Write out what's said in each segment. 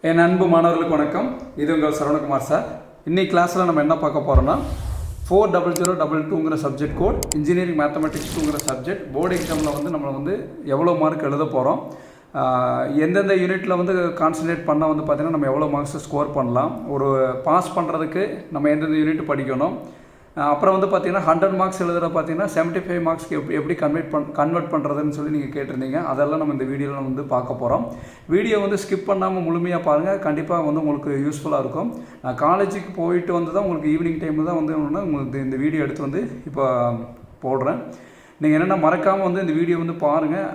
என் அன்பு மாணவர்களுக்கு வணக்கம். இது உங்கள் சரவணகுமார் சார். இன்னைக்கு கிளாஸில் நம்ம என்ன பார்க்க போகிறோம்னா 40022ங்கிற சப்ஜெக்ட் கோட் இன்ஜினியரிங் மேத்தமெட்டிக்ஸ் 2ங்கிற சப்ஜெக்ட் போர்டு எக்ஸாமில் வந்து நம்ம வந்து எவ்வளோ மார்க் எழுத போகிறோம், எந்தெந்த யூனிட்டில் வந்து கான்சன்ட்ரேட் பண்ணால் வந்து பார்த்திங்கன்னா நம்ம எவ்வளோ மார்க்ஸ் ஸ்கோர் பண்ணலாம், ஒரு பாஸ் பண்ணுறதுக்கு நம்ம எந்தெந்த யூனிட் படிக்கணும், அப்புறம் வந்து பார்த்திங்கன்னா 100 மார்க்ஸ் எழுதுகிற பார்த்திங்கன்னா 75 மார்க்ஸ்க்கு எப்படி கன்வெர்ட் பண்ணுறதுன்னு சொல்லி நீங்கள் கேட்டிருந்தீங்க. அதெல்லாம் நம்ம இந்த வீடியோவில் வந்து பார்க்க போகிறோம். வீடியோ வந்து ஸ்கிப் பண்ணாமல் முழுமையாக பாருங்கள், கண்டிப்பாக வந்து உங்களுக்கு யூஸ்ஃபுல்லாக இருக்கும். நான் காலேஜுக்கு போயிட்டு வந்து தான் உங்களுக்கு ஈவினிங் டைமில் தான் வந்து உங்களுக்கு இந்த வீடியோ எடுத்து வந்து இப்போ போடுறேன். நீங்கள் என்னென்னா மறக்காமல் வந்து இந்த வீடியோ வந்து பாருங்கள்,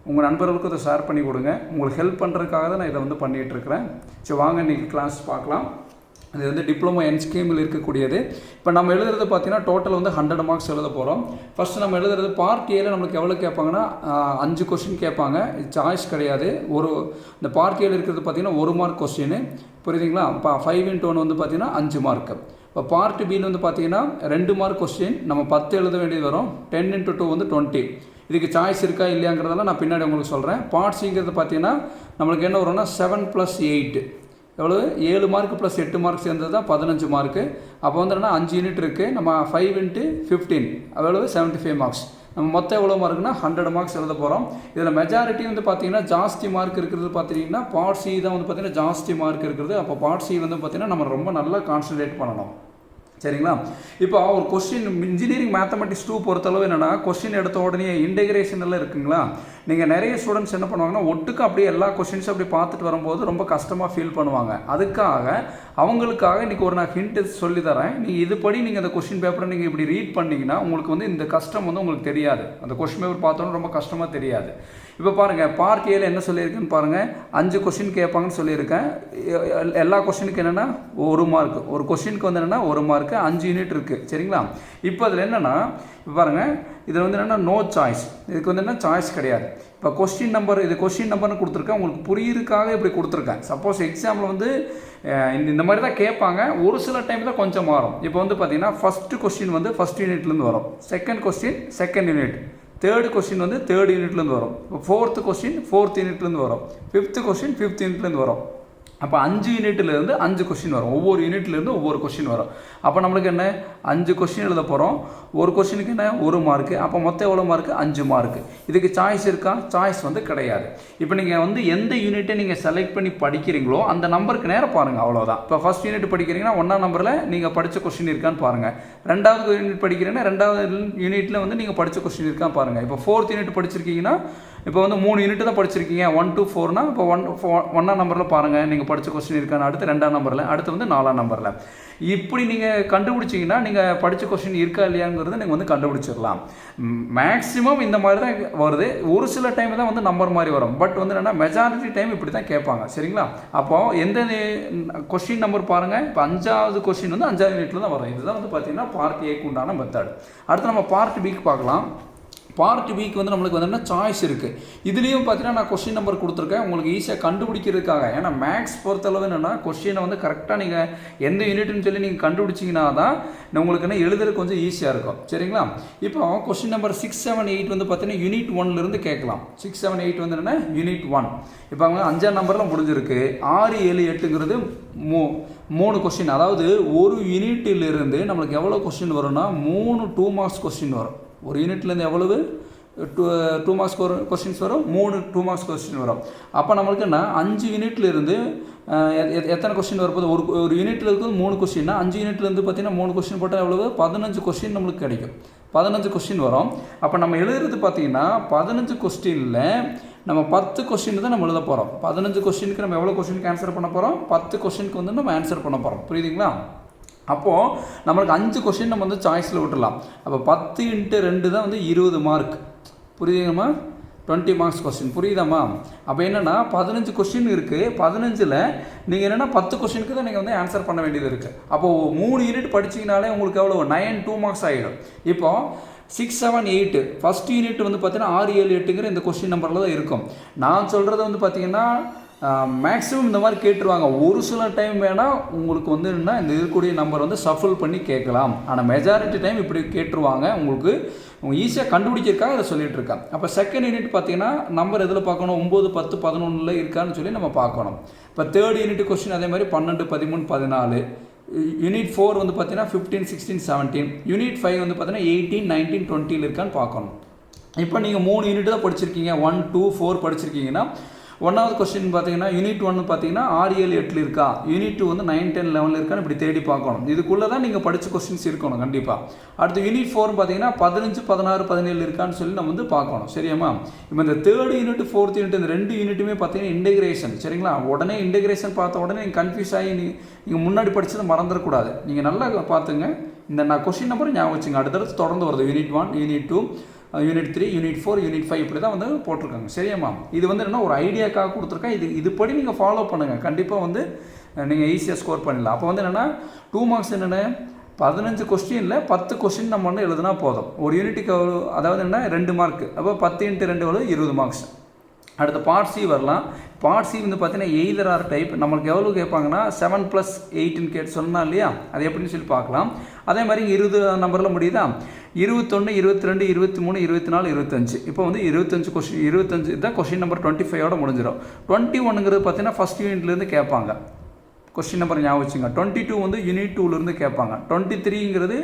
உங்கள் நண்பர்களுக்கு அதை ஷேர் பண்ணி கொடுங்க. உங்களுக்கு ஹெல்ப் பண்ணுறதுக்காக தான் நான் இதை வந்து பண்ணிகிட்ருக்கிறேன். சரி வாங்க இன்றைக்கி கிளாஸ் பார்க்கலாம். இது வந்து டிப்ளமோ என் ஸ்கீமில் இருக்கக்கூடியது. இப்போ நம்ம எழுதுறது பார்த்தீங்கன்னா டோட்டல் வந்து 100 மார்க்ஸ் எழுத போகிறோம். ஃபஸ்ட்டு நம்ம எழுதுறது பார்ட் ஏல நம்மளுக்கு எவ்வளோ கேட்பாங்கன்னா 5 கொஸ்டின் கேட்பாங்க. சாய்ஸ் கிடையாது. இந்த பார்ட் ஏல இருக்கிறது பார்த்தீங்கன்னா 1 மார்க் கொஸ்டின், புரியுதுங்களா? இப்போ 5 × 1 வந்து பார்த்தீங்கன்னா 5 மார்க். இப்போ பார்ட் பின்னு வந்து பார்த்தீங்கன்னா 2 மார்க் கொஸ்டின், நம்ம 10 எழுத வேண்டியது வரும். 10 × 2 வந்து 20. இதுக்கு சாய்ஸ் இருக்கா இல்லையாங்கிறதெல்லாம் நான் பின்னாடி உங்களுக்கு சொல்கிறேன். பார்ட் சிங்கிறது பார்த்தீங்கன்னா நம்மளுக்கு என்ன வரும்னா 7 + 8 எவ்வளோ 7 மார்க் + 8 மார்க் சேர்ந்தது தான் 15 மார்க்கு. அப்போ வந்து என்ன 5 யூனிட் இருக்குது. நம்ம 5 × 15 எவ்வளவு 75 மார்க்ஸ். நம்ம மொத்தம் எவ்வளோ மார்க்குனா 100 மார்க்ஸ் எழுத போகிறோம். இதில் மெஜாரிட்டி வந்து பார்த்தீங்கன்னா ஜாஸ்தி மார்க் இருக்கிறது பார்த்தீங்கன்னா பார்ட் சி தான் வந்து பார்த்தீங்கன்னா ஜாஸ்தி மார்க் இருக்கிறது. அப்போ பார்ட் சி வந்து பார்த்தீங்கன்னா நம்ம ரொம்ப நல்லா கான்சன்ட்ரேட் பண்ணணும், சரிங்களா? இப்போ ஒரு கொஸ்டின் இன்ஜினியரிங் மேத்தமெட்டிக்ஸ் 2 பொறுத்தளவு என்னென்னா கொஸ்டின் எடுத்த உடனே இன்டெகிரேஷன் எல்லாம் இருக்குங்களா, நீங்கள் நிறைய ஸ்டூடெண்ட்ஸ் என்ன பண்ணுவாங்கன்னா ஒட்டுக்கு அப்படியே எல்லா கொஸ்டின்ஸும் அப்படி பார்த்துட்டு வரும்போது ரொம்ப கஷ்டமாக ஃபீல் பண்ணுவாங்க. அவங்களுக்காக இன்றைக்கி நான் ஹிண்ட் சொல்லி தரேன். நீங்கள் இதுபடி நீங்கள் அந்த கொஸ்டின் பேப்பரை நீங்கள் இப்படி ரீட் பண்ணிங்கன்னா உங்களுக்கு வந்து இந்த கஷ்டம் வந்து உங்களுக்கு தெரியாது. அந்த கொஸ்டின் பேப்பர் பார்த்தோன்னா ரொம்ப கஷ்டமாக தெரியாது. இப்போ பாருங்கள் பார்ட் ஏல என்ன சொல்லியிருக்குன்னு பாருங்கள். 5 கொஸ்டின் கேட்பாங்கன்னு சொல்லியிருக்கேன். எல்லா கொஸ்டினுக்கு என்னென்னா 1 மார்க். ஒரு கொஸ்டினுக்கு வந்து என்னென்னா 1 மார்க்கு, 5 யூனிட் இருக்குது, சரிங்களா? இப்போ அதில் என்னென்னா இப்போ பாருங்கள், இதில் வந்து என்னென்னா நோ சாய்ஸ். இதுக்கு வந்து என்ன சாய்ஸ் கிடையாது. இப்போ கொஸ்டின் நம்பர்னு கொடுத்துருக்கேன். உங்களுக்கு புரியுறதுக்காக இப்படி கொடுத்துருக்கேன். சப்போஸ் எக்ஸாமில் வந்து இந்த மாதிரி தான் கேட்பாங்க. ஒரு சில டைம் தான் கொஞ்சம் மாறும். இப்போ வந்து பார்த்தீங்கன்னா ஃபஸ்ட்டு கொஸ்டின் வந்து ஃபஸ்ட் யூனிட்லேருந்து வரும், second question second unit, third question வந்து தேர்ட் யூனிட்லேருந்து வரும், ஃபோர்த்து கொஸ்டின் ஃபோர்த் யூனிட்லேருந்து வரும், ஃபிஃப்த்து கொஸ்டின் ஃபிஃப்த் யூனிட்லேருந்து வரும். அப்போ 5 யூனிட்லேருந்து 5 கொஸ்டின் வரும். ஒவ்வொரு யூனிட்லேருந்து ஒவ்வொரு கொஸ்டின் வரும். அப்போ நம்மளுக்கு என்ன 5 கொஸ்டின் எழுத போகிறோம். ஒரு கொஸ்டினுக்கு என்ன 1 மார்க்கு. அப்போ மொத்தம் எவ்வளோ மார்க்கு 5 மார்க்கு. இதுக்கு சாய்ஸ் இருக்கா? சாய்ஸ் வந்து கிடையாது. இப்போ நீங்கள் வந்து எந்த யூனிட்டை நீங்கள் செலக்ட் பண்ணி படிக்கிறீங்களோ அந்த நம்பருக்கு நேரம் பாருங்கள், அவ்வளோதான். இப்போ ஃபஸ்ட் யூனிட் படிக்கிறீங்கன்னா 1ஆம் நம்பரில் நீங்கள் படித்த கொஸ்டின் இருக்கான்னு பாருங்கள். 2வது யூனிட் படிக்கிறீங்கன்னா 2வது யூனிட்டில் வந்து நீங்கள் படித்த கொஸ்டின் இருக்கான்னு பாருங்கள். இப்போ 4th யூனிட் படிச்சிருக்கீங்கன்னா இப்போ வந்து 3 யூனிட் தான் படிச்சிருக்கீங்க, 1 to 4னா இப்போ 1ஆம் நம்பரில் பாருங்கள் நீங்கள் படித்த கொஸ்டின் இருக்கான்னு, அடுத்து 2ஆம் நம்பரில், அடுத்து வந்து 4ஆம் நம்பரில். இப்படி நீங்கள் கண்டுபிடிச்சிங்கன்னா நீங்கள் படித்த கொஸ்டின் இருக்கா இல்லையாங்கிறத நீங்கள் வந்து கண்டுபிடிச்சிடலாம். மேக்ஸிமம் இந்த மாதிரி தான் வருது. ஒரு சில டைம் தான் வந்து நம்பர் மாதிரி வரும். பட் வந்து என்னென்னா மெஜாரிட்டி டைம் இப்படி தான் கேட்பாங்க, சரிங்களா? அப்போது எந்த கொஸ்டின் நம்பர் பாருங்கள். இப்போ 5வது கொஸ்டின் வந்து 5வது யூனிட்டில் தான் வரும். இதுதான் வந்து பார்த்தீங்கன்னா பார்ட் ஏக்கு உண்டான மெத்தட். அடுத்து நம்ம பார்ட் பிக்கு பார்க்கலாம். பார்ட் பிக்கு வந்து நம்மளுக்கு வந்து என்ன சாய்ஸ் இருக்குது. இதுலேயும் பார்த்தீங்கன்னா நான் கொஸ்டின் நம்பர் கொடுத்துருக்கேன் உங்களுக்கு ஈஸியாக கண்டுபிடிக்கிறதுக்காக. ஏன்னா மேக்ஸ் பொறுத்தளவு என்னென்னா கொஸ்டினை வந்து கரெக்டாக நீங்கள் எந்த யூனிட்னு சொல்லி நீங்கள் கண்டுபிடிச்சிங்கன்னா தான் உங்களுக்கு என்ன எழுதுறது கொஞ்சம் ஈஸியாக இருக்கும், சரிங்களா? இப்போ கொஸ்டின் நம்பர் 6, 7, 8 வந்து பார்த்தீங்கன்னா யூனிட் 1லேருந்து கேட்கலாம். 6, 7, 8 வந்து என்ன யூனிட் 1. இப்போ அவங்க 5ஆம் நம்பரில் முடிஞ்சிருக்கு. 6, 7, 8ங்கிறது 3 கொஸ்டின். அதாவது ஒரு யூனிட்டிலிருந்து நம்மளுக்கு எவ்வளோ கொஸ்டின் வரும்னா 3 2 மார்க்ஸ் கொஸ்டின் வரும். ஒரு யூனிட்லேருந்து எவ்வளவு 2 மார்க்ஸ் கொஸ்டின்ஸ் வரும், 3 2 மார்க்ஸ் கொஸ்டின் வரும். அப்போ நம்மளுக்கு என்ன 5 யூனிட்லேருந்து எத்தனை கொஸ்டின் வரப்போது? ஒரு யூனிட்டில் இருக்கிறது 3 கொஸ்டின்னா 5 யூனிட்லேருந்து பார்த்தீங்கன்னா 3 கொஸ்டின் போட்டால் எவ்வளவு 15 கொஸ்டின் நம்மளுக்கு கிடைக்கும். 15 கொஸ்டின் வரும். அப்போ நம்ம எழுதுறது பார்த்தீங்கன்னா 15 கொஸ்டினில் நம்ம 10 கொஸ்டின் தான் நம்ம எழுத போகிறோம். 15 கொஸ்டினுக்கு நம்ம எவ்வளோ கொஸ்டினுக்கு ஆன்சர் பண்ண போகிறோம்? 10 கொஸ்டினுக்கு வந்து நம்ம ஆன்சர் பண்ண போகிறோம், புரியுதுங்களா? அப்போது நம்மளுக்கு 5 கொஸ்டின் நம்ம வந்து சாய்ஸில் விட்டுடலாம். அப்போ 10 × 2 தான் வந்து 20 மார்க், புரியுதுங்கம்மா? 20 மார்க்ஸ் கொஸ்டின், புரியுதாம்மா? அப்போ என்னென்னா 15 கொஸ்டின் இருக்குது. 15ல் நீங்கள் என்னென்னா 10 கொஸ்டினுக்கு தான் நீங்கள் வந்து ஆன்சர் பண்ண வேண்டியது இருக்குது. அப்போது 3 யூனிட் படிச்சிங்கனாலே உங்களுக்கு எவ்வளோ 9 2 மார்க்ஸ் ஆகிடும். இப்போது 6, 7, 8 ஃபஸ்ட் யூனிட் வந்து பார்த்தீங்கன்னா 6, 7, 8ங்கிற இந்த கொஸ்டின் நம்பரில் தான் இருக்கும். நான் சொல்கிறது வந்து பார்த்தீங்கன்னா மேக்ஸிமம் இந்த மாதிரி கேட்டுருவாங்க. ஒரு சில டைம் வேணால் உங்களுக்கு வந்து என்ன இந்த இருக்கக்கூடிய நம்பர் வந்து சஃபல் பண்ணி கேட்கலாம். ஆனால் மெஜாரிட்டி டைம் இப்படி கேட்டுருவாங்க. உங்களுக்கு ஈஸியாக கண்டுபிடிக்கிறதுக்காக அதை சொல்லிட்டு இருக்கேன். அப்போ செகண்ட் யூனிட் பார்த்தீங்கன்னா நம்பர் எதில் பார்க்கணும்? 9, 10, 11 இருக்கான்னு சொல்லி நம்ம பார்க்கணும். இப்போ தேர்ட் யூனிட் கொஸ்டின் அதே மாதிரி 12, 13, 14. யூனிட் 4 வந்து பார்த்தீங்கன்னா 15, 16, 17. யூனிட் 5 வந்து பார்த்தீங்கன்னா 18, 19, 20 இருக்கான்னு பார்க்கணும். இப்போ நீங்கள் 3 யூனிட் தான் படிச்சிருக்கீங்க, 1, 2, 4 படிச்சிருக்கீங்கன்னா 1வது கொஸ்டின் பார்த்தீங்கன்னா யூனிட் 1 பார்த்தீங்கன்னா 6, 7, 8 இருக்கா, யூனிட் 2 வந்து 9, 10, 11 இருக்கான்னு இப்படி தேடி பார்க்கணும். இதுக்குள்ளே தான் நீங்கள் படித்த கொஸ்டின்ஸ் இருக்கணும் கண்டிப்பாக. அடுத்து யூனிட் 4 பார்த்தீங்கன்னா 15, 16, 17 இருக்கான்னு சொல்லி நம்ம வந்து பார்க்கணும். சரியாம்மா? இப்போ இந்த தேர்ட் யூனிட், ஃபோர்த் யூனிட் இந்த 2 யூனிட்டுமே பார்த்தீங்கன்னா இன்டெகிரேஷன். சரிங்களா? உடனே இன்டெகிரேஷன் பார்த்த உடனே நீங்கள் கன்ஃபியூஸ் ஆகி நீங்கள் முன்னாடி படித்ததை மறந்துடக்கூடாது. நீங்கள் நல்லா பார்த்துங்க, இந்த நான் கொஸ்டின் நம்பர் ஞாபகம் வச்சுங்க. அடுத்தடுத்து தொடர்ந்து வருது. Unit 1, unit 2, unit 3, unit 4, unit 5 இப்படி தான் வந்து போட்டிருக்காங்க. சரியாம்மா? இது வந்து என்ன ஒரு ஐடியாக்காக கொடுத்துருக்கேன். இதுபடி நீங்கள் ஃபாலோ பண்ணுங்கள், கண்டிப்பாக வந்து நீங்கள் ஈஸியாக ஸ்கோர் பண்ணிடலாம். அப்போ வந்து என்னென்னா 2 மார்க்ஸ் என்னென்ன 15 கொஸ்டினில் 10 கொஸ்டின் நம்ம வந்து எழுதுனா போதும். ஒரு யூனிட்டுக்கு அதாவது என்ன 2 மார்க், அப்போ 10 × 2 எவ்வளோ 20 மார்க்ஸ். அடுத்து பார்ட் சி வரலாம். பார்ட் சி வந்து பார்த்தீங்கன்னா எய்தர் ஆர் டைப். நம்மளுக்கு எவ்வளோ கேட்பாங்கன்னா 7 + 8 சொன்னால் இல்லையா, அது எப்படின்னு சொல்லி பார்க்கலாம். அதே மாதிரி 20 நம்பரில் முடியுதா, 21, 22, 23, 24, 25. இப்போ வந்து 25 கொஸ்டின், 25 தான் கொஸ்டின் நம்பர் 25ஓட முடிஞ்சிடும். 21ங்கிறது பார்த்தீங்கன்னா ஃபஸ்ட் யூனிட்லேருந்து கேட்பாங்க. கொஸ்டின் நம்பர் ஞாபகம் வச்சுங்க. 22 வந்து யூனிட் 2லேருந்து கேட்பாங்க. 23ங்கிறது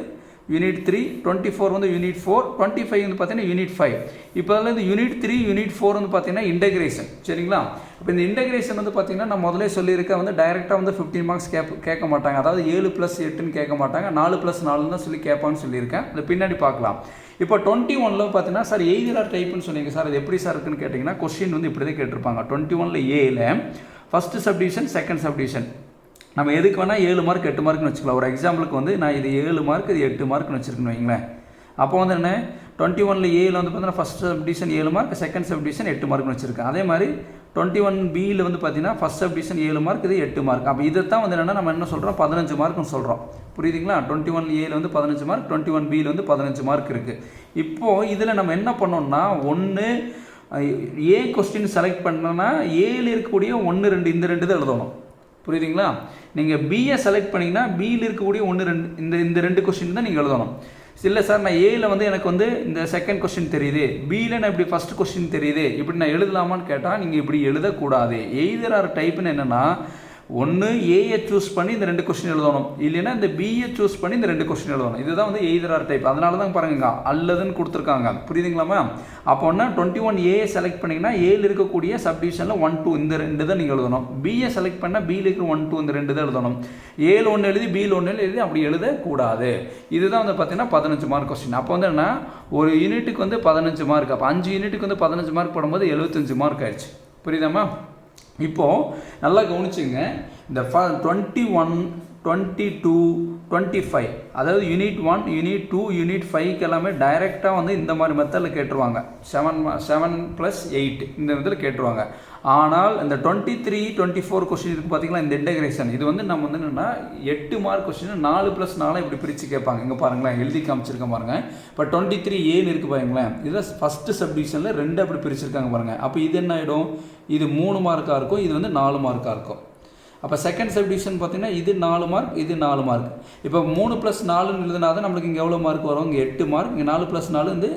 யூனிட் 3, 24 வந்து யூனிட் 4, 25 வந்து பார்த்தீங்கன்னா யூனிட் 5. இப்போ அதில் இந்த யூனிட் 3, யூனிட் 4 வந்து பார்த்தீங்கன்னா இன்டெகிரேஷன். சரிங்களா? இப்போ இந்த இன்டெகிரேஷன் வந்து பார்த்தீங்கன்னா நான் முதலே சொல்லியிருக்கேன், வந்து டைரெக்டாக வந்து 15 மார்க்ஸ் கேட்க மாட்டாங்க. அதாவது 7 + 8ன்னு கேட்க மாட்டாங்க, 4 + 4 தான் சொல்லி கேட்பான்னு சொல்லியிருக்கேன். அது பின்னாடி பார்க்கலாம். இப்போ 21ல் பார்த்தீங்கன்னா சார் எய்தர் ஆர் டைப்புன்னு சொன்னீங்க சார், அது எப்படி சார் இருக்குன்னு கேட்டிங்கன்னா கொஸ்டின் வந்து இப்படி தான் கேட்டிருப்பாங்க. 21ல் ஏல ஃபஸ்ட்டு சப்டிவிஷன், செகண்ட் சப்டிவிஷன். நம்ம எதுக்கு வேணால் 7 மார்க் 8 மார்க்னு வச்சுக்கலாம். ஒரு எக்ஸாம்பிளுக்கு வந்து நான் இது 7 மார்க் இது 8 மார்க்னு வச்சுருக்கணும் வைங்களேன். அப்போ வந்து என்ன 21ல் ஏல வந்து பார்த்தீங்கன்னா first subdivision 7 mark, second subdivision 8 மார்க்னு வச்சுருக்கேன். அதே மாதிரி 21பியில் வந்து பார்த்தீங்கன்னா ஃபஸ்ட் சப்டிவிஷன் 7 மார்க், இது 8 மார்க். அப்போ இதை தான் வந்து என்னென்னா நம்ம என்ன சொல்கிறோம் 15 மார்க்னு சொல்கிறோம். புரியுதுங்களா? 21ஏல வந்து 15 மார்க், 21பியில் வந்து 15 மார்க் இருக்குது. இப்போது இதில் நம்ம என்ன பண்ணோம்னா, ஒன்று ஏ கொஸ்டின் செலக்ட் பண்ணோன்னா ஏல இருக்கக்கூடிய 1, 2 இந்த 2 தான் எழுதணும். புரியுதுங்களா? நீங்கள் பியை செலக்ட் பண்ணிங்கன்னா பியில் இருக்கக்கூடிய 1, 2 இந்த 2 கொஸ்டின் தான் நீங்கள் எழுதணும். இல்லை சார் நான் ஏல வந்து எனக்கு வந்து இந்த செகண்ட் கொஸ்டின் தெரியுது, பியில் நான் இப்படி ஃபஸ்ட் கொஸ்டின் தெரியுது, இப்படி நான் எழுதலாமான்னு கேட்டால் நீங்கள் இப்படி எழுதக்கூடாது. எய்தர் ஆர் டைப்புன்னு என்னென்னா, ஒன்று ஏயை சூஸ் பண்ணி இந்த 2 கொஸ்டின் எழுதணும், இல்லைன்னா இந்த பியை சூஸ் பண்ணி இந்த 2 கொஸ்டின் எழுதணும். இதுதான் வந்து எய்தர் ஆர் டைப். அதனால தான் பாருங்க அல்லதுன்னு கொடுத்துருக்காங்க. புரியுதுங்களாமா? அப்போ ஒன்றா 21ஏ செலக்ட் பண்ணிங்கன்னா ஏல இருக்கக்கூடிய சப்டிவிஷனில் 1, 2 இந்த 2 தான் நீங்கள் எழுதணும். பியை செலக்ட் பண்ணால் பியில் இருக்கிற 1, 2 இந்த 2 தான் எழுதணும். ஏல 1 எழுதி பியில் 1 எழுதி அப்படி எழுதக்கூடாது. இதுதான் வந்து பார்த்தீங்கன்னா 15 மார்க் கொஸ்டின். அப்போ வந்து என்ன ஒரு யூனிட்டுக்கு வந்து 15 மார்க். அப்போ 5 யூனிட்டுக்கு வந்து 15 மார்க் போடும்போது 75 மார்க் ஆயிடுச்சு. புரியுதாம்மா? இப்போது நல்லா கவனிச்சுங்க. இந்த 21, 22, 25 அதாவது யூனிட் 1, யூனிட் 2, யூனிட் 5க்கு எல்லாமே டைரெக்டாக வந்து இந்த மாதிரி மெத்தடில் கேட்டுருவாங்க. 7 + 8 இந்த இதில் கேட்டுருவாங்க. ஆனால் இந்த 23, 24 கொஸ்டின் இருக்குது பார்த்தீங்களா, இந்த இன்டெகிரேஷன் இது வந்து நம்ம வந்து என்னென்னா 8 மார்க் கொஸ்டின் 4 + 4 இப்படி பிரித்து கேட்பாங்க. இங்கே பாருங்களேன், எழுதி காமிச்சிருக்கேன் பாருங்கள். இப்போ 23ஏன்னு இருக்குது பாருங்களேன், இதில் ஃபஸ்ட்டு சப்டிவிஷனில் 2 அப்படி பிரிச்சிருக்காங்க பாருங்கள். அப்போ இது என்ன ஆகிடும், இது 3 மார்க்காக இருக்கும், இது வந்து 4 மார்க்காக இருக்கும். அப்போ செகண்ட் சப்டிவிஷன் பார்த்தீங்கன்னா இது 4 மார்க், இது 4 மார்க். இப்போ 3 + 4ன்னு எழுதுனா தான் நம்மளுக்கு இங்கே எவ்வளோ மார்க் வரும், இங்கே 8 மார்க், இங்கே 4 + 4 வந்து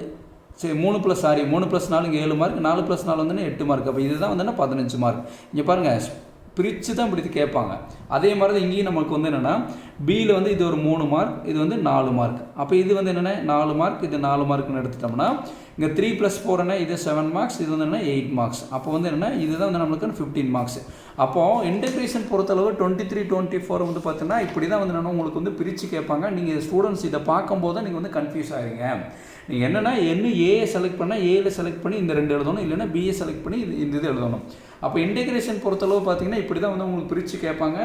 3 + 4 இங்கே 7 மார்க், 4 + 4 வந்து 8 மார்க். அப்போ இதுதான் வந்து 15 மார்க். இங்கே பாருங்கள் பிரித்து தான் இப்படி கேட்பாங்க. அதே மாதிரி தான் இங்கேயும் நமக்கு வந்து என்னென்னா பியில் வந்து இது ஒரு 3 மார்க், இது வந்து 4 மார்க். அப்போ இது வந்து என்னென்னா 4 மார்க், இது 4 மார்க்னு எடுத்துட்டோம்னா இங்கே 3 + 4 என்ன, இது 7 மார்க்ஸ், இது வந்து என்ன 8 மார்க்ஸ். அப்போ வந்து என்னென்னா இதுதான் வந்து நம்மளுக்கு 15 மார்க்ஸ். அப்போது இன்டெகிரேஷன் பொறுத்தளவு 23, 24 வந்து பார்த்தீங்கன்னா இப்படி தான் வந்து என்னென்னா உங்களுக்கு வந்து பிரித்து கேட்பாங்க. நீங்கள் ஸ்டூடெண்ட்ஸ் இதை பார்க்கும்போது நீங்கள் வந்து கன்ஃபியூஸ் ஆகிடுங்க. நீங்கள் என்னென்னா ஏயை செலக்ட் பண்ணால் ஏல செலக்ட் பண்ணி இந்த 2 எழுதணும், இல்லைன்னா பிஏ செலக்ட் பண்ணி இந்த இது எழுதணும். அப்போ இன்டெகிரேஷன் பொறுத்தளவு பார்த்தீங்கன்னா இப்படி தான் வந்து உங்களுக்கு பிரித்து கேட்பாங்க.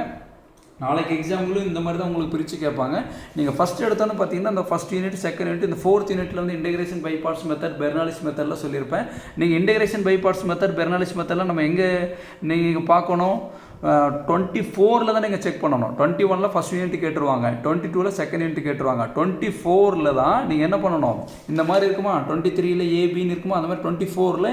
நாளைக்கு எக்ஸாம்பிளும் இந்த மாதிரி தான் உங்களுக்கு பிரித்து கேட்பாங்க. நீங்கள் ஃபஸ்ட் எடுத்தோன்னு பார்த்தீங்கன்னா இந்த ஃபஸ்ட் யூனிட், செகண்ட் யூனிட், இந்த 4th யூனிட்டில் வந்து integration by parts method, Bernoulli's மெத்தட்லாம் சொல்லியிருப்பேன். நீங்கள் integration by parts method, Bernoulli's மெத்தட்லாம் நம்ம எங்கே நீங்கள் பார்க்கணும், 24ல் தான் நீங்கள் செக் பண்ணணும். 21ல் ஃபஸ்ட் யூனிட் கேட்டுருவாங்க, 22ல் செகண்ட் யூனிட் கேட்டுருவாங்க. 24ல் தான் நீங்கள் என்ன பண்ணணும், இந்த மாதிரி இருக்குமா 23ல் ஏபின்னு இருக்குமா, அந்த மாதிரி 24ல்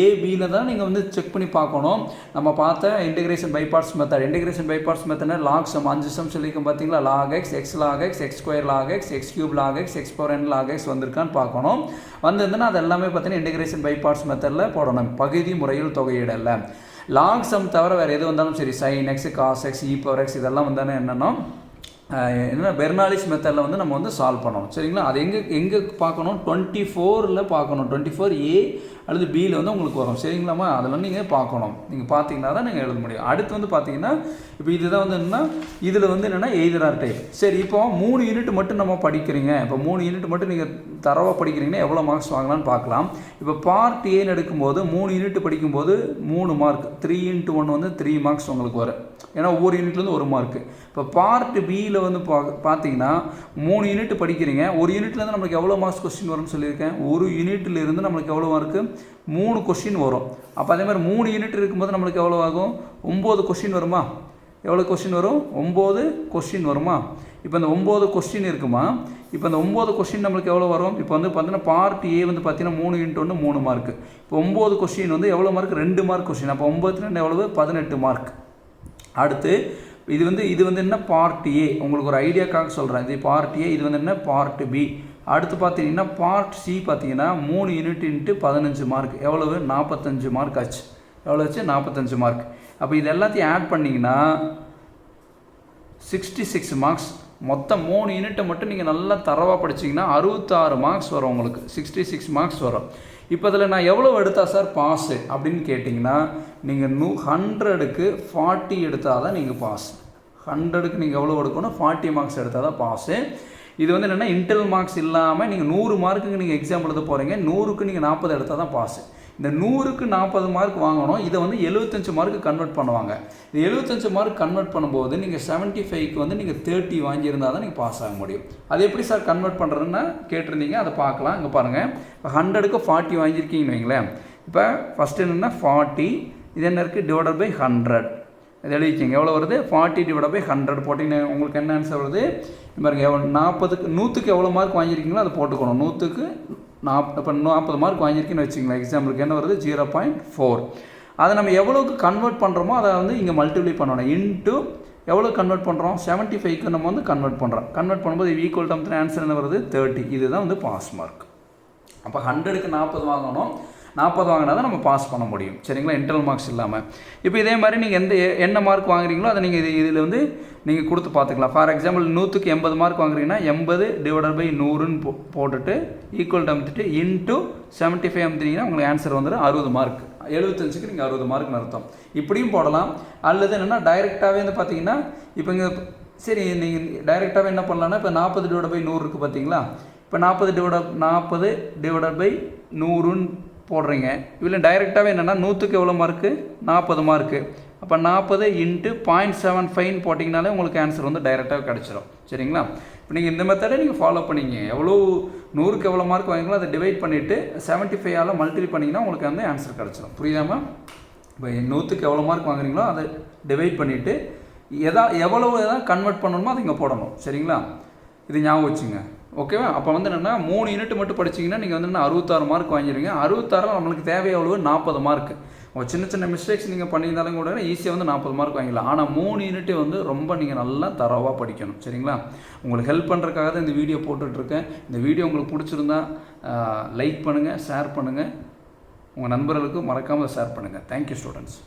ஏபியில் தான் நீங்கள் வந்து செக் பண்ணி பார்க்கணும். நம்ம பார்த்த integration by parts method, integration by parts மெத்தட்னா லாக் சம் 5 சம் சொல்லியிருக்கோம் பார்த்தீங்களா, log x, x log x, x square log x, x cube log x, x power n log x வந்திருக்கான்னு பார்க்கணும். வந்திருந்ததுன்னா அது எல்லாமே பார்த்தீங்கன்னா இன்டெகிரேஷன் பை பார்ட்ஸ் மெத்தடில் போடணும், பகுதி முறையில் தொகையிடல. லாக் சம் தவிர வேறு எது வந்தாலும் சரி, sin x cos x e power x இதெல்லாம் வந்தானே என்னென்னா என்ன பெர்னாலிஸ் மெத்தடில் வந்து நம்ம வந்து சால்வ் பண்ணணும். சரிங்களா? அது எங்கே பார்க்கணும், 24ல் பார்க்கணும். 24A அல்லது பியில் வந்து உங்களுக்கு வரும். சரிங்களாம்மா? அதில் நீங்கள் பார்க்கணும். நீங்கள் பார்த்தீங்கன்னா தான் நீங்கள் எழுத முடியும். அடுத்து வந்து பார்த்தீங்கன்னா இப்போ இதுதான் வந்து என்னென்னா இதில் வந்து என்னென்னா எய்தரார் டைப். சரி, இப்போ 3 யூனிட் மட்டும் நம்ம படிக்கிறீங்க. இப்போ 3 யூனிட் மட்டும் நீங்கள் தரவாக படிக்கிறீங்கன்னா எவ்வளோ மார்க்ஸ் வாங்கலாம்னு பார்க்கலாம். இப்போ பார்ட் ஏன்னு எடுக்கும்போது 3 யூனிட் படிக்கும்போது 3 மார்க், 3 × 1 வந்து 3 மார்க்ஸ் உங்களுக்கு வரும். ஏன்னா ஒவ்வொரு யூனிட்லேருந்து 1 மார்க்கு. இப்போ பார்ட் பியில் வந்து பார்த்தீங்கன்னா 3 யூனிட் படிக்கிறீங்க. ஒரு யூனிட்லேருந்து நம்மளுக்கு எவ்வளோ மார்க்ஸ் கொஸ்டின் வரும்னு சொல்லியிருக்கேன். ஒரு யூனிட்லேருந்து நம்மளுக்கு எவ்வளோ மார்க்கு, 3 கொஸ்டின் வரும். அப்போ அதே மாதிரி 3 யூனிட் இருக்கும்போது நம்மளுக்கு எவ்வளோ ஆகும், 9 கொஸ்டின் வருமா? எவ்வளோ கொஸ்டின் வரும்? 9 கொஸ்டின் வருமா? இப்போ இந்த 9 கொஸ்டின் இருக்குமா? இப்போ இந்த 9 கொஸ்டின் நம்மளுக்கு எவ்வளோ வரும்? இப்போ வந்து பார்த்தீங்கன்னா பார்ட் ஏ வந்து பார்த்தீங்கன்னா 3 × 1 3 மார்க்கு. இப்போ 9 கொஸ்டின் வந்து எவ்வளோ மார்க், 2 மார்க் கொஸ்டின். அப்போ 9 எவ்வளவு, 18 மார்க். அடுத்து இது வந்து என்ன, பார்ட் ஏ. உங்களுக்கு ஒரு ஐடியாக்காக சொல்கிறேன். இது பார்ட் ஏ, இது வந்து என்ன, பார்ட் பி. அடுத்து பார்த்தீங்கன்னா பார்ட் சி பார்த்தீங்கன்னா 3 யூனிட் × 15 மார்க். எவ்வளவு, 45 மார்க் ஆச்சு. எவ்வளோ ஆச்சு, 45 மார்க். அப்போ இது எல்லாத்தையும் ஆட் பண்ணிங்கன்னா 66 மார்க்ஸ். மொத்தம் 3 யூனிட்டை மட்டும் நீங்கள் நல்லா தரவாக படிச்சிங்கன்னா 66 மார்க்ஸ் வரும் உங்களுக்கு. 66 மார்க்ஸ் வரும். இப்போ இதில் நான் எவ்வளோ எடுத்தா சார் பாஸு அப்படின்னு கேட்டிங்கன்னா, நீங்கள் 100க்கு 40 எடுத்தால் தான் நீங்கள் பாஸ். 100க்கு நீங்கள் எவ்வளோ எடுக்கணும், 40 மார்க்ஸ் எடுத்தால் தான் பாஸு. இது வந்து என்னென்னா இன்டர்னல் மார்க்ஸ் இல்லாமல் நீங்கள் 100 மார்க்குக்கு நீங்கள் எக்ஸாம் எழுத போகிறீங்க. 100க்கு நீங்கள் 40 எடுத்தால் தான் பாஸு. இந்த 100க்கு 40 மார்க் வாங்கணும். இதை வந்து 75 மார்க்கு கன்வெர்ட் பண்ணுவாங்க. இது 75 மார்க் கன்வெர்ட் பண்ணும்போது நீங்கள் 75க்கு வந்து நீங்கள் 30 வாங்கியிருந்தால் தான் நீங்கள் பாஸ் ஆக முடியும். அது எப்படி சார் கன்வெர்ட் பண்ணுறதுன்னு கேட்டிருந்தீங்க, அதை பார்க்கலாம். இங்கே பாருங்கள், இப்போ 100க்கு 40 வாங்கியிருக்கீங்கன்னு வைங்களேன். இப்போ ஃபஸ்ட்டு என்னென்னா 40, இது என்ன இருக்குது, டிவைடட் பை 100. இது எழுதிக்கிங்க, எவ்வளோ வருது, 40 / 100 போட்டிங்கன்னா உங்களுக்கு என்ன ஆன்சர் வருது பாருங்கள். 40க்கு 100க்கு எவ்வளோ மார்க் வாங்கியிருக்கீங்களோ அதை போட்டுக்கணும். 100க்கு இப்போ 40 மார்க் வாங்கியிருக்கேன்னு வச்சுங்களேன். எக்ஸாம்பிளுக்கு என்ன வருது, 0.4. அதை நம்ம எவ்வளோக்கு கன்வெர்ட் பண்ணுறோமோ அதை வந்து இங்கே மல்டிப்ளை பண்ணணும். இன்ட்டு எவ்வளோ கன்வெர்ட் பண்ணுறோம், 75க்கு நம்ம வந்து கன்வெர்ட் பண்ணுறோம். கன்வெர்ட் பண்ணும்போது ஈக்குவல் டு ஆன்சர் என்ன வருது, 30. இதுதான் வந்து பாஸ் மார்க். அப்போ 100க்கு 40 வாங்கணும். 40 வாங்கினா தான் நம்ம பாஸ் பண்ண முடியும். சரிங்களா? இன்டர்னல் மார்க்ஸ் இல்லாமல். இப்போ இதே மாதிரி நீங்கள் என்ன மார்க் வாங்குறீங்களோ அதை நீங்கள் இதில் வந்து நீங்கள் கொடுத்து பார்த்துக்கலாம். ஃபார் எக்ஸாம்பிள் 100க்கு 80 மார்க் வாங்குறீங்கன்னா 80 / 100ன்னு போட்டுட்டு ஈக்குவல் டு இன்ட்டு 75 அமுத்தினீங்கன்னா உங்களுக்கு ஆன்சர் வந்துடும் 60 மார்க். 75க்கு நீங்கள் 60 மார்க்னு அர்த்தம். இப்படியும் போடலாம். அல்லது என்னென்னா டைரெக்டாகவே வந்து பார்த்தீங்கன்னா இப்போ இங்கே சரி நீங்கள் டைரெக்டாகவே என்ன பண்ணலான்னா, இப்போ 40 / 100 இருக்குது பார்த்தீங்களா? இப்போ 40 / 100ன்னு போடுறீங்க. இதில் டைரெக்டாகவே என்னென்னா 100க்கு எவ்வளோ மார்க்கு, 40 மார்க்கு. அப்போ 40 × 0.75 போட்டிங்கனாலே உங்களுக்கு ஆன்சர் வந்து டைரெக்டாக கிடச்சிரும். சரிங்களா? இப்போ நீங்கள் இந்த மெத்தடை நீங்கள் ஃபாலோ பண்ணிங்க. எவ்வளோ 100க்கு எவ்வளோ மார்க் வாங்கிங்களோ அதை டிவைட் பண்ணிவிட்டு 75ஆல் மல்டிப்ளை பண்ணிங்கன்னா உங்களுக்கு வந்து ஆன்சர் கிடச்சிரும். புரியாமல் இப்போ 100க்கு எவ்வளோ மார்க் வாங்குறீங்களோ அதை டிவைட் பண்ணிவிட்டு எவ்வளவு கன்வெர்ட் பண்ணணுமோ அதை இங்கே போடணும். சரிங்களா? இது ஞாபகம் வச்சுங்க. ஓகேவா? அப்போ வந்து என்னென்னா 3 யூனிட் மட்டும் படிச்சிங்கன்னா நீங்கள் வந்து 66 மார்க் வாங்கிடுவீங்க. 66 நம்மளுக்கு தேவை எவ்வளவு, 40 மார்க். ஒரு சின்ன மிஸ்டேக்ஸ் நீங்கள் பண்ணியிருந்தாலும் கூட ஈஸியாக வந்து 40 மார்க் வாங்கிடலாம். ஆனால் 3 யூனிட்டு வந்து ரொம்ப நீங்கள் நல்லா தரவாக படிக்கணும். சரிங்களா? உங்களுக்கு ஹெல்ப் பண்ணுறதுக்காக தான் இந்த வீடியோ போட்டுட்ருக்கேன். இந்த வீடியோ உங்களுக்கு பிடிச்சிருந்தா லைக் பண்ணுங்கள், ஷேர் பண்ணுங்கள். உங்கள் நண்பர்களுக்கு மறக்காமல் ஷேர் பண்ணுங்கள். Thank you students.